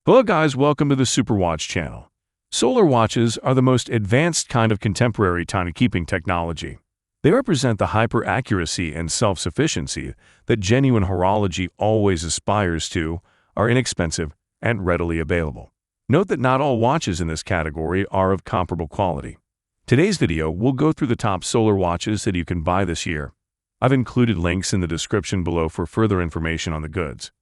Hello guys, welcome to the Superwatch channel. Solar watches are the most advanced kind of contemporary timekeeping technology. They represent the hyper-accuracy and self-sufficiency that genuine horology always aspires to, are inexpensive, and readily available. Note that not all watches in this category are of comparable quality. Today's video will go through the top solar watches that you can buy this year. I've included links in the description below for further information on the goods.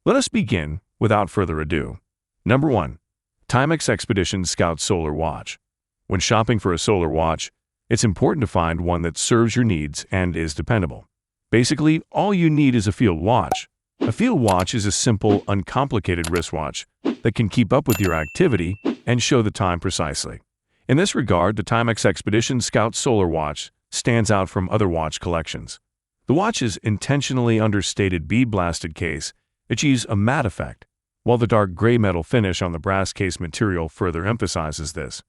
Let us begin without further ado. Number 1. Timex Expedition Scout Solar Watch. When shopping for a solar watch, it's important to find one that serves your needs and is dependable. Basically, all you need is a field watch. A field watch is a simple, uncomplicated wristwatch that can keep up with your activity and show the time precisely. In this regard, the Timex Expedition Scout Solar Watch stands out from other watch collections. The watch's intentionally understated bead-blasted case achieves a matte effect, while the dark gray metal finish on the brass case material further emphasizes this.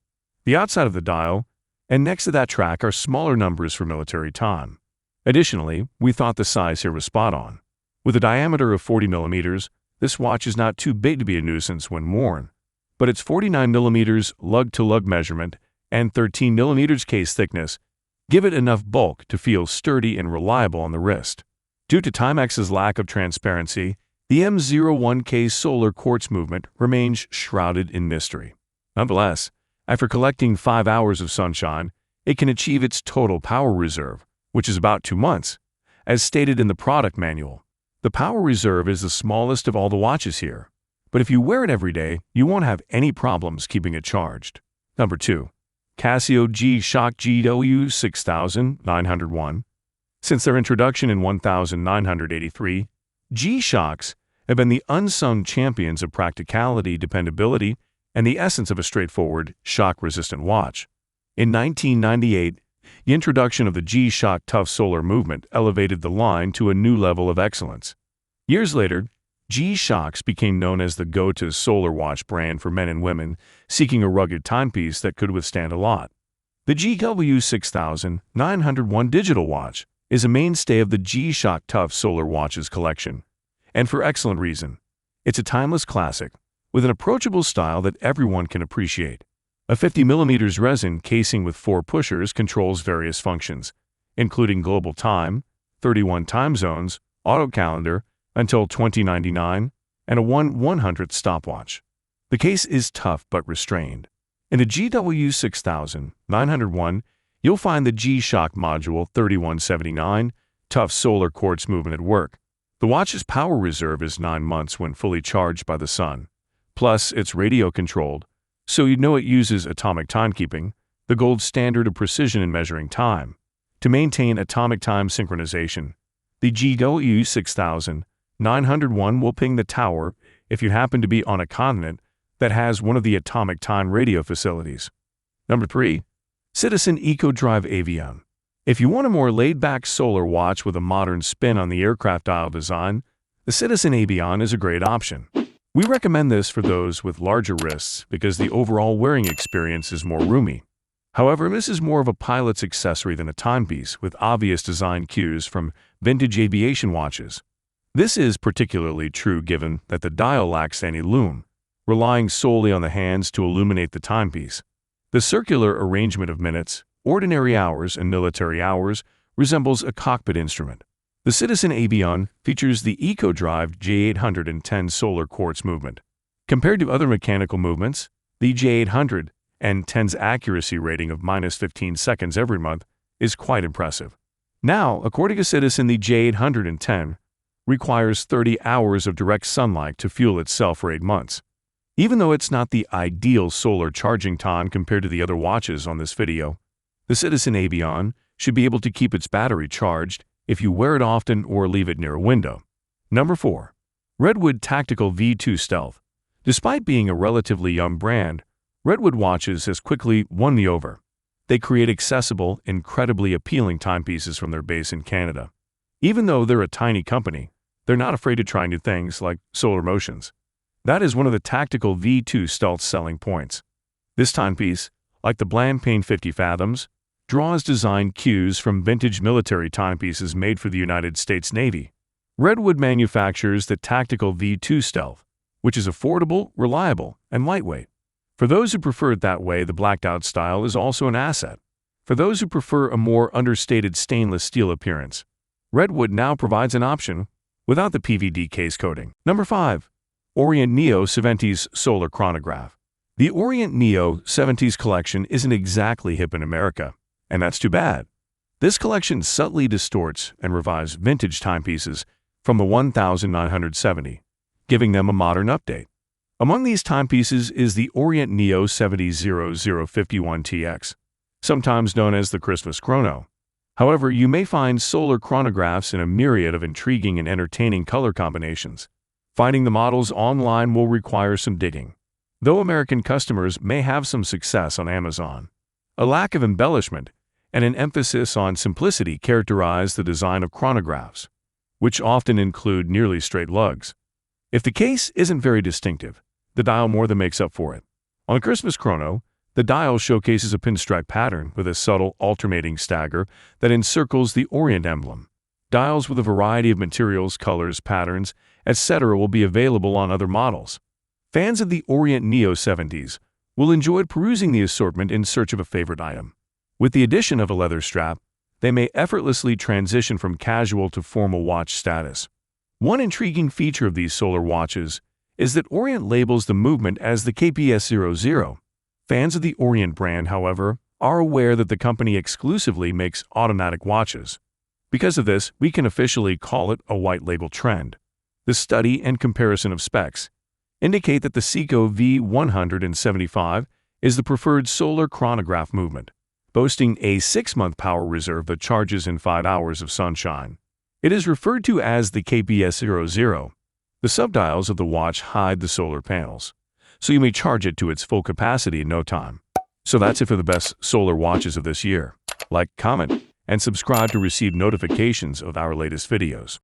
The outside of the dial and next to that track are smaller numbers for military time. Additionally, we thought the size here was spot on. With a diameter of 40 millimeters, this watch is not too big to be a nuisance when worn, but its 49 millimeters lug-to-lug measurement and 13 millimeters case thickness give it enough bulk to feel sturdy and reliable on the wrist. Due to Timex's lack of transparency, the M01K solar quartz movement remains shrouded in mystery. Nonetheless, after collecting 5 hours of sunshine, it can achieve its total power reserve, which is about 2 months, as stated in the product manual. The power reserve is the smallest of all the watches here, but if you wear it every day, you won't have any problems keeping it charged. Number 2. Casio GShock GW6901. Since their introduction in 1983, G-Shocks have been the unsung champions of practicality, dependability, and the essence of a straightforward, shock-resistant watch. In 1998, the introduction of the G-Shock Tough Solar movement elevated the line to a new level of excellence. Years later, G-Shocks became known as the go-to solar watch brand for men and women seeking a rugged timepiece that could withstand a lot. The GW6901 digital watch is a mainstay of the G-Shock Tough Solar Watches collection, and for excellent reason. It's a timeless classic, with an approachable style that everyone can appreciate. A 50mm resin casing with 4 pushers controls various functions, including global time, 31 time zones, auto calendar until 2099, and a 1/100th stopwatch. The case is tough but restrained. In the GW6901, you'll find the G-Shock Module 3179 Tough Solar Quartz movement at work. The watch's power reserve is 9 months when fully charged by the sun. Plus, it's radio-controlled, so you know it uses atomic timekeeping, the gold standard of precision in measuring time. To maintain atomic time synchronization, the GW6901 will ping the tower if you happen to be on a continent that has one of the atomic time radio facilities. Number 3. Citizen EcoDrive AVM. If you want a more laid-back solar watch with a modern spin on the aircraft dial design, the Citizen Avion is a great option. We recommend this for those with larger wrists because the overall wearing experience is more roomy. However, this is more of a pilot's accessory than a timepiece with obvious design cues from vintage aviation watches. This is particularly true given that the dial lacks any lume, relying solely on the hands to illuminate the timepiece. The circular arrangement of minutes, ordinary hours, and military hours resembles a cockpit instrument. The Citizen Avion features the EcoDrive J810 solar quartz movement. Compared to other mechanical movements, the J810's accuracy rating of -15 seconds every month is quite impressive. Now, according to Citizen, the J810 requires 30 hours of direct sunlight to fuel itself for 8 months. Even though it's not the ideal solar charging time compared to the other watches on this video, the Citizen Avion should be able to keep its battery charged if you wear it often or leave it near a window. Number 4. Redwood Tactical V2 Stealth. Despite being a relatively young brand, Redwood watches has quickly won me over. They create accessible, incredibly appealing timepieces from their base in Canada. Even though they're a tiny company, they're not afraid to try new things like solar motions. That is one of the Tactical V2 Stealth's selling points. This timepiece, like the Blancpain 50 Fathoms, draws design cues from vintage military timepieces made for the United States Navy. Redwood manufactures the Tactical V2 Stealth, which is affordable, reliable, and lightweight. For those who prefer it that way, the blacked-out style is also an asset. For those who prefer a more understated stainless steel appearance, Redwood now provides an option without the PVD case coating. Number 5. Orient Neo 70s Solar Chronograph. The Orient Neo 70s collection isn't exactly hip in America, and that's too bad. This collection subtly distorts and revives vintage timepieces from the 1970, giving them a modern update. Among these timepieces is the Orient Neo 700051TX, sometimes known as the Christmas Chrono. However, you may find solar chronographs in a myriad of intriguing and entertaining color combinations. Finding the models online will require some digging, though American customers may have some success on Amazon. A lack of embellishment and an emphasis on simplicity characterize the design of chronographs, which often include nearly straight lugs. If the case isn't very distinctive, the dial more than makes up for it. On a Christmas chrono, the dial showcases a pinstripe pattern with a subtle alternating stagger that encircles the Orient emblem. Dials with a variety of materials, colors, patterns, etc. will be available on other models. Fans of the Orient Neo 70s will enjoy perusing the assortment in search of a favorite item. With the addition of a leather strap, they may effortlessly transition from casual to formal watch status. One intriguing feature of these solar watches is that Orient labels the movement as the KPS00. Fans of the Orient brand, however, are aware that the company exclusively makes automatic watches. Because of this, we can officially call it a white label trend. The study and comparison of specs indicate that the Seiko V175 is the preferred solar chronograph movement, boasting a 6-month power reserve that charges in 5 hours of sunshine. It is referred to as the KPS00. The subdials of the watch hide the solar panels, so you may charge it to its full capacity in no time. So that's it for the best solar watches of this year. Like, comment, and subscribe to receive notifications of our latest videos.